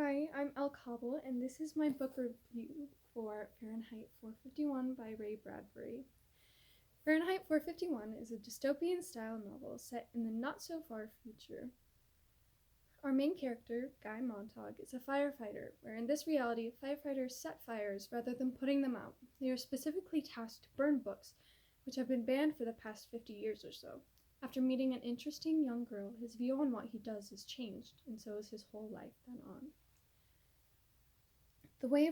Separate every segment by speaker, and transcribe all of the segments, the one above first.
Speaker 1: Hi, I'm El Cabo, and this is my book review for Fahrenheit 451 by Ray Bradbury. Fahrenheit 451 is a dystopian style novel set in the not so far future. Our main character, Guy Montag, is a firefighter, where in this reality, firefighters set fires rather than putting them out. They are specifically tasked to burn books, which have been banned for the past 50 years or so. After meeting an interesting young girl, his view on what he does is changed, and so is his whole life then on. The way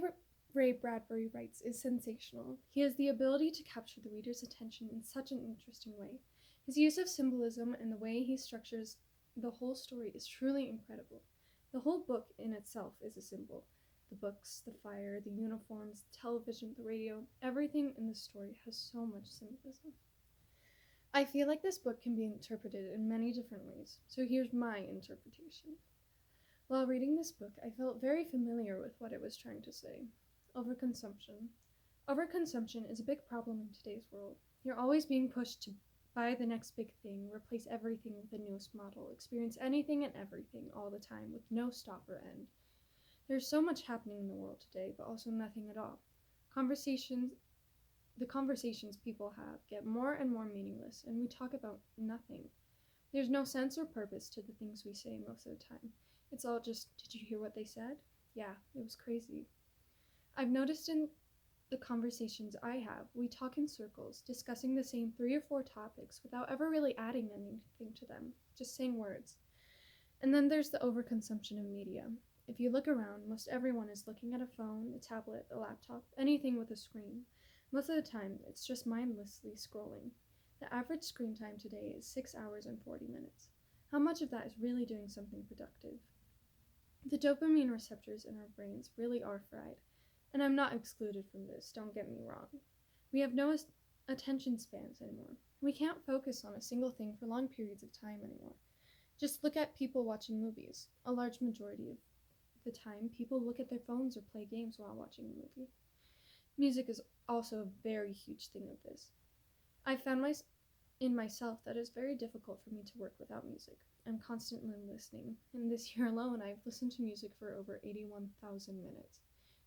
Speaker 1: Ray Bradbury writes is sensational. He has the ability to capture the reader's attention in such an interesting way. His use of symbolism and the way he structures the whole story is truly incredible. The whole book in itself is a symbol. The books, the fire, the uniforms, the television, the radio, everything in the story has so much symbolism. I feel like this book can be interpreted in many different ways, so here's my interpretation. While reading this book, I felt very familiar with what it was trying to say. Overconsumption. Overconsumption is a big problem in today's world. You're always being pushed to buy the next big thing, replace everything with the newest model, experience anything and everything all the time with no stop or end. There's so much happening in the world today, but also nothing at all. The conversations people have get more and more meaningless, and we talk about nothing. There's no sense or purpose to the things we say most of the time. It's all just, did you hear what they said? Yeah, it was crazy. I've noticed in the conversations I have, we talk in circles, discussing the same 3 or 4 topics without ever really adding anything to them, just saying words. And then there's the overconsumption of media. If you look around, most everyone is looking at a phone, a tablet, a laptop, anything with a screen. Most of the time, it's just mindlessly scrolling. The average screen time today is 6 hours and 40 minutes. How much of that is really doing something productive? The dopamine receptors in our brains really are fried, and I'm not excluded from this, don't get me wrong. We have no attention spans anymore. We can't focus on a single thing for long periods of time anymore. Just look at people watching movies. A large majority of the time, people look at their phones or play games while watching a movie. Music is also a very huge thing of this. I found in myself that it's very difficult for me to work without music. I'm constantly listening. In this year alone, I've listened to music for over 81,000 minutes.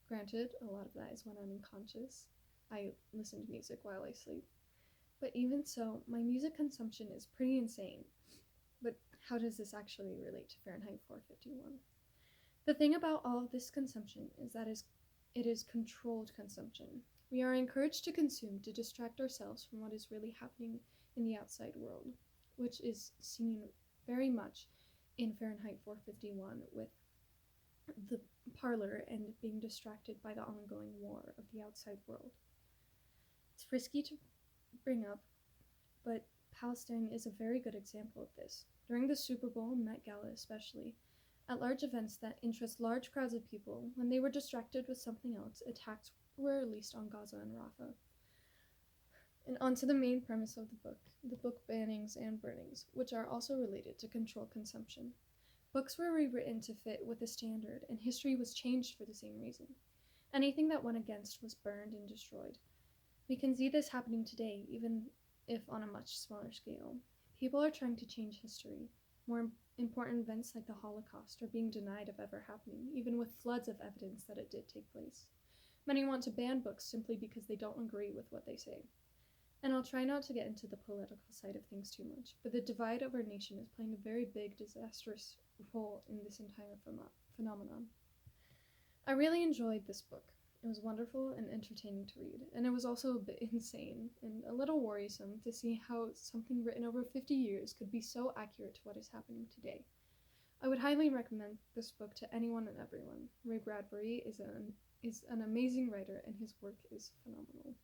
Speaker 1: Granted, a lot of that is when I'm unconscious. I listen to music while I sleep. But even so, my music consumption is pretty insane. But how does this actually relate to Fahrenheit 451? The thing about all of this consumption is that it is controlled consumption. We are encouraged to consume to distract ourselves from what is really happening in the outside world, which is seen very much in Fahrenheit 451 with the parlor and being distracted by the ongoing war of the outside world. It's risky to bring up, but Palestine is a very good example of this. During the Super Bowl, Met Gala especially, at large events that interest large crowds of people, when they were distracted with something else, attacks were released on Gaza and Rafah. And onto the main premise of the book bannings and burnings, which are also related to controlled consumption. Books were rewritten to fit with the standard, and history was changed for the same reason. Anything that went against was burned and destroyed. We can see this happening today, even if on a much smaller scale. People are trying to change history. More important events like the Holocaust are being denied of ever happening, even with floods of evidence that it did take place. Many want to ban books simply because they don't agree with what they say. And I'll try not to get into the political side of things too much, but the divide of our nation is playing a very big, disastrous role in this entire phenomenon. I really enjoyed this book. It was wonderful and entertaining to read, and it was also a bit insane and a little worrisome to see how something written over 50 years could be so accurate to what is happening today. I would highly recommend this book to anyone and everyone. Ray Bradbury is an amazing writer, and his work is phenomenal.